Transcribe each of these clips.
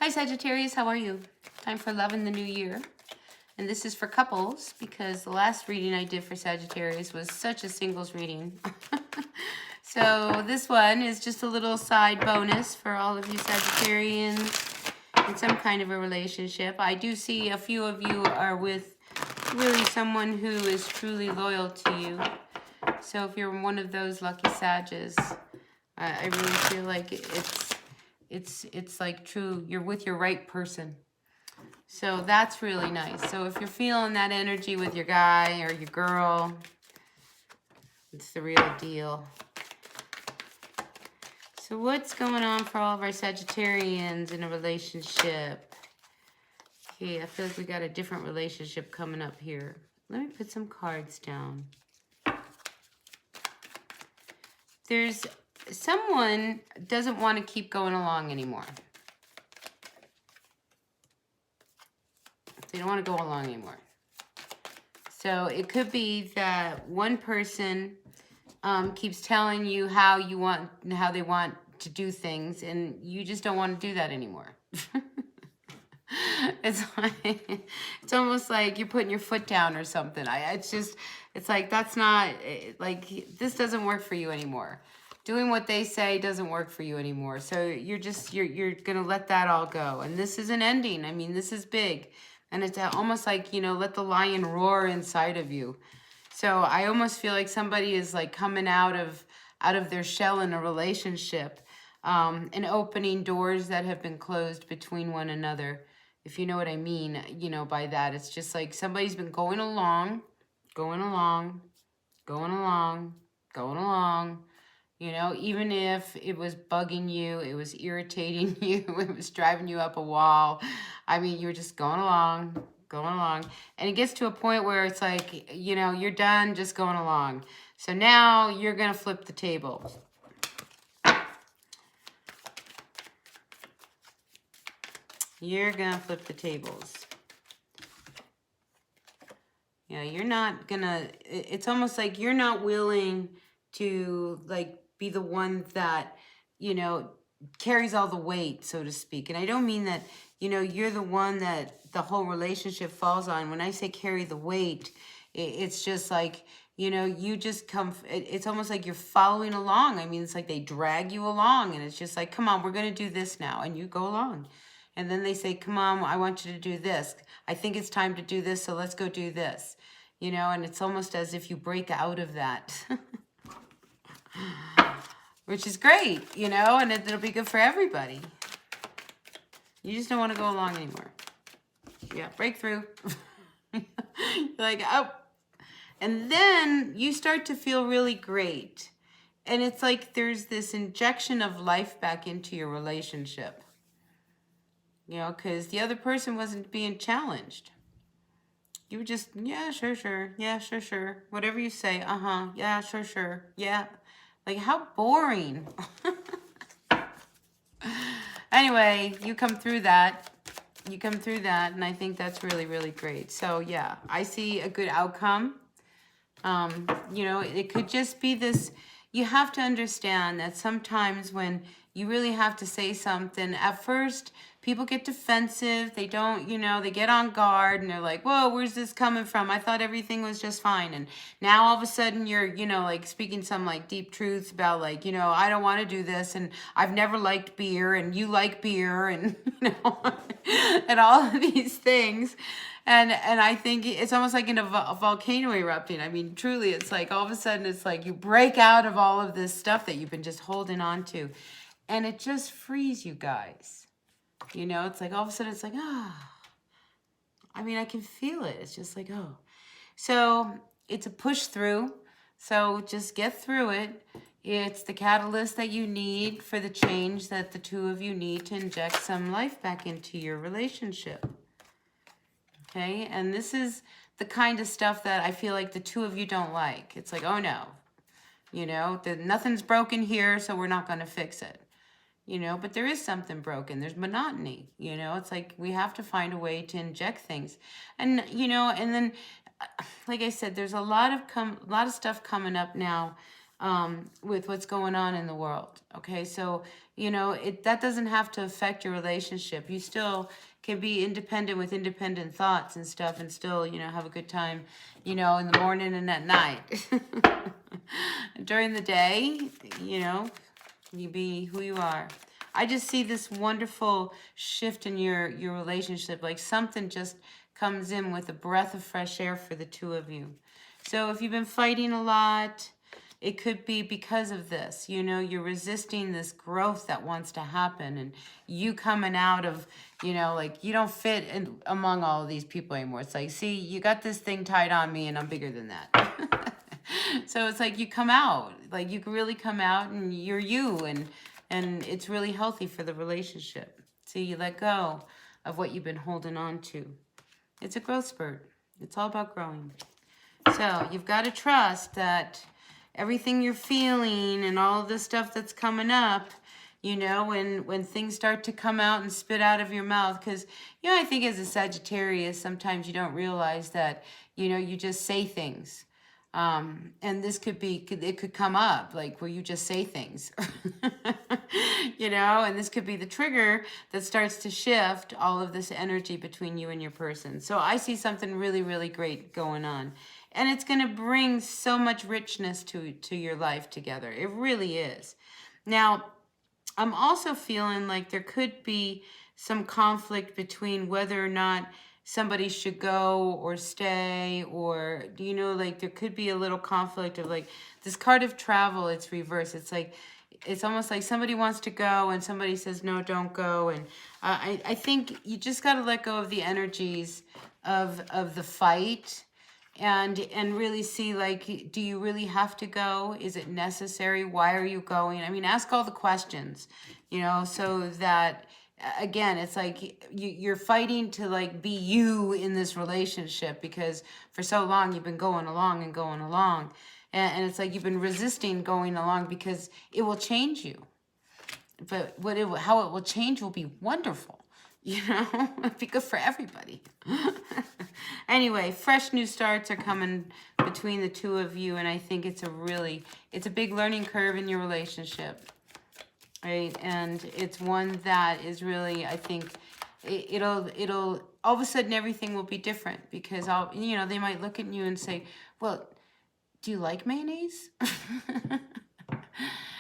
Hi Sagittarius, how are you? Time for love in the new year. And this is for couples because the last reading I did for Sagittarius was such a singles reading. So this one is just a little side bonus for all of you Sagittarians in some kind of a relationship. I do see a few of you are with really someone who is truly loyal to you. So if you're one of those lucky Sages, I really feel like it's like true, you're with your right person. So that's really nice. So if you're feeling that energy with your guy or your girl, it's the real deal. So what's going on for all of our Sagittarians in a relationship? Okay, I feel like we got a different relationship coming up here. Let me put some cards down. There's someone doesn't want to keep going along anymore. They don't want to go along anymore. So it could be that one person keeps telling you how they want to do things, and you just don't want to do that anymore. It's almost like you're putting your foot down or something. It's like that's not like this doesn't work for you anymore. Doing what they say doesn't work for you anymore. So you're gonna let that all go. And this is an ending. I mean, this is big, and it's almost like, you know, let the lion roar inside of you. So I almost feel like somebody is like coming out of their shell in a relationship, and opening doors that have been closed between one another. If you know what I mean, you know, by that, it's just like somebody's been going along, you know, even if it was bugging you, it was irritating you, it was driving you up a wall. I mean, you were just going along. And it gets to a point where it's like, you know, you're done just going along. So now you're going to flip the table. You're going to flip the tables. Yeah, you're not going to, it's almost like you're not willing to like be the one that, you know, carries all the weight, so to speak. And I don't mean that, you know, you're the one that the whole relationship falls on. When I say carry the weight, it's just like, you know, you just come, it's almost like you're following along. I mean, it's like they drag you along, and it's just like, come on, we're going to do this now. And you go along. And then they say, come on, I want you to do this. I think it's time to do this, so let's go do this. You know, and it's almost as if you break out of that. Which is great, you know, and it'll be good for everybody. You just don't want to go along anymore. Yeah, breakthrough. You're like, oh. And then you start to feel really great. And it's like there's this injection of life back into your relationship. You know, because the other person wasn't being challenged. You were just, yeah, sure. Yeah, sure. Whatever you say, yeah, sure. Yeah. Like, how boring. Anyway, you come through that. And I think that's really, really great. So, yeah, I see a good outcome. You know, it could just be this. You have to understand that sometimes when you really have to say something, at first, people get defensive. They don't, you know, they get on guard and they're like, whoa, where's this coming from? I thought everything was just fine. And now all of a sudden you're, you know, like speaking some like deep truths about like, you know, I don't want to do this. And I've never liked beer and you like beer and, you know, and all of these things. And I think it's almost like in a volcano erupting. I mean, truly, it's like all of a sudden it's like you break out of all of this stuff that you've been just holding on to. And it just frees you guys. You know, it's like all of a sudden it's like, I mean, I can feel it. It's just like, oh. So it's a push through. So just get through it. It's the catalyst that you need for the change that the two of you need to inject some life back into your relationship. Okay, and this is the kind of stuff that I feel like the two of you don't like. It's like, oh no, you know, nothing's broken here, so we're not going to fix it. You know, but there is something broken. There's monotony, you know. It's like we have to find a way to inject things. And, you know, and then, like I said, there's a lot of stuff coming up now with what's going on in the world. Okay, so you know that doesn't have to affect your relationship. You still can be independent with independent thoughts and stuff, and still, you know, have a good time, you know, in the morning and at night. During the day, you know, you be who you are. I just see this wonderful shift in your relationship, like something just comes in with a breath of fresh air for the two of you. So if you've been fighting a lot, it could be because of this. You know, you're resisting this growth that wants to happen, and you coming out of, you know, like you don't fit in among all of these people anymore. It's like, see, you got this thing tied on me and I'm bigger than that. So it's like you come out, like you can really come out and you're you, and it's really healthy for the relationship. So you let go of what you've been holding on to. It's a growth spurt. It's all about growing. So you've got to trust that everything you're feeling and all of the stuff that's coming up, you know, when things start to come out and spit out of your mouth, because, you know, I think as a Sagittarius, sometimes you don't realize that, you know, you just say things. And this could be, it could come up like where you just say things, you know, and this could be the trigger that starts to shift all of this energy between you and your person. So I see something really, really great going on, and it's going to bring so much richness to your life together. It really is. Now, I'm also feeling like there could be some conflict between whether or not somebody should go or stay, or, you know, like there could be a little conflict of like this card of travel. It's reversed. It's like, it's almost like somebody wants to go and somebody says, no, don't go. And I think you just got to let go of the energies of the fight, and really see, like, do you really have to go? Is it necessary? Why are you going? I mean, ask all the questions, you know, so that, again, it's like you're fighting to like be you in this relationship, because for so long you've been going along and going along, and it's like you've been resisting going along because it will change you. But how it will change will be wonderful. You know, it'd be good for everybody. Anyway, fresh new starts are coming between the two of you, and I think it's a big learning curve in your relationship, right? And it's one that is really, I think, it'll all of a sudden everything will be different, because you know, they might look at you and say, well, do you like mayonnaise?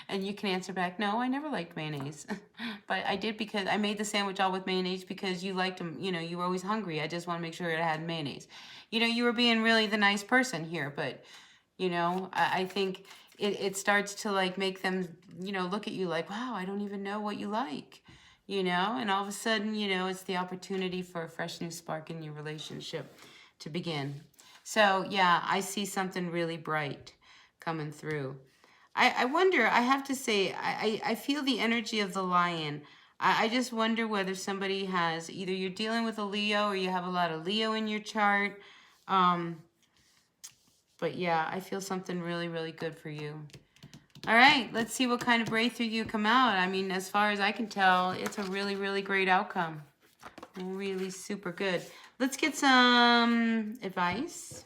And you can answer back, no, I never liked mayonnaise. But I did, because I made the sandwich all with mayonnaise because you liked them. You know, you were always hungry. I just want to make sure it had mayonnaise. You know, you were being really the nice person here. But, you know, I think it starts to like make them, you know, look at you like, wow, I don't even know what you like. You know, and all of a sudden, you know, it's the opportunity for a fresh new spark in your relationship to begin. So, yeah, I see something really bright coming through. I wonder, I have to say, I feel the energy of the lion. I just wonder whether somebody has, either you're dealing with a Leo or you have a lot of Leo in your chart. But yeah, I feel something really, really good for you. All right, let's see what kind of breakthrough you come out. I mean, as far as I can tell, it's a really, really great outcome. Really super good. Let's get some advice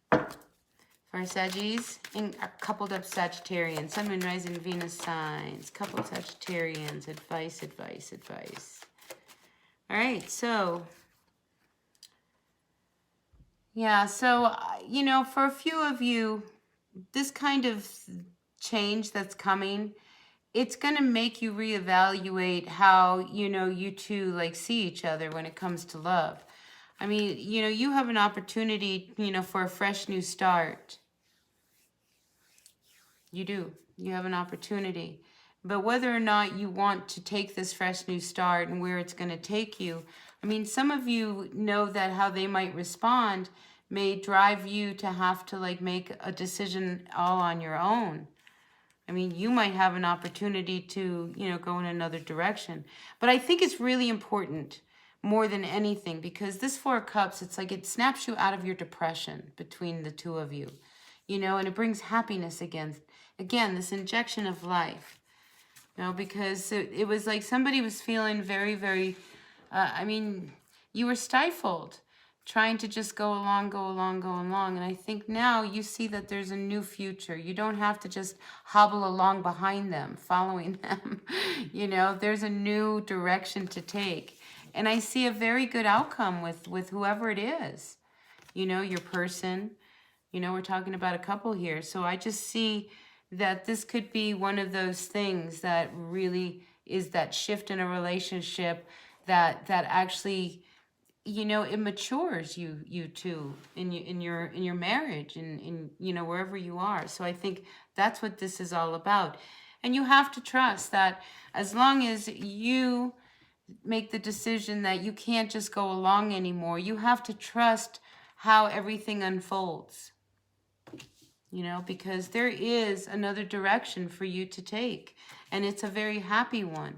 for our Saggies and our coupled up Sagittarians, Sun, Moon, Rising, Venus signs, coupled Sagittarians, advice. All right, so yeah, so you know, for a few of you, this kind of change that's coming, it's going to make you reevaluate how, you know, you two like see each other when it comes to love. I mean, you know, you have an opportunity, you know, for a fresh new start. You do. You have an opportunity. But whether or not you want to take this fresh new start and where it's going to take you, I mean, some of you know that how they might respond may drive you to have to like make a decision all on your own. I mean, you might have an opportunity to, you know, go in another direction. But I think it's really important more than anything, because this Four of Cups, it's like it snaps you out of your depression between the two of you, you know, and it brings happiness again. Again, this injection of life, you know, because it was like somebody was feeling very, very, I mean, you were stifled trying to just go along, go along, go along. And I think now you see that there's a new future. You don't have to just hobble along behind them, following them. You know, there's a new direction to take. And I see a very good outcome with whoever it is. You know, your person. You know, we're talking about a couple here. So I just see that this could be one of those things that really is that shift in a relationship that actually, you know, it matures you two in your marriage and in you know, wherever you are. So I think that's what this is all about. And you have to trust that as long as you make the decision that you can't just go along anymore, you have to trust how everything unfolds. You know, because there is another direction for you to take, and it's a very happy one.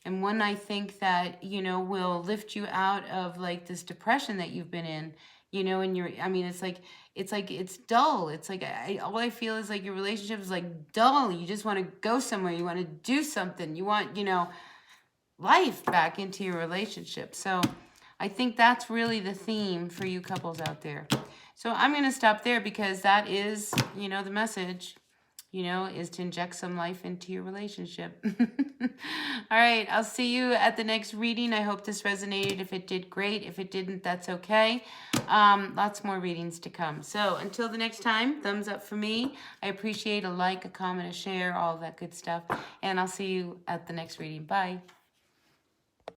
And one I think that, you know, will lift you out of like this depression that you've been in, you know, and you're, I mean, it's dull. It's like, all I feel is like your relationship is like dull. You just want to go somewhere. You want to do something. You want, you know, life back into your relationship. So I think that's really the theme for you couples out there. So I'm going to stop there because that is, you know, the message, you know, is to inject some life into your relationship. All right, I'll see you at the next reading. I hope this resonated. If it did, great. If it didn't, that's okay. Lots more readings to come. So until the next time, thumbs up for me. I appreciate a like, a comment, a share, all that good stuff. And I'll see you at the next reading. Bye.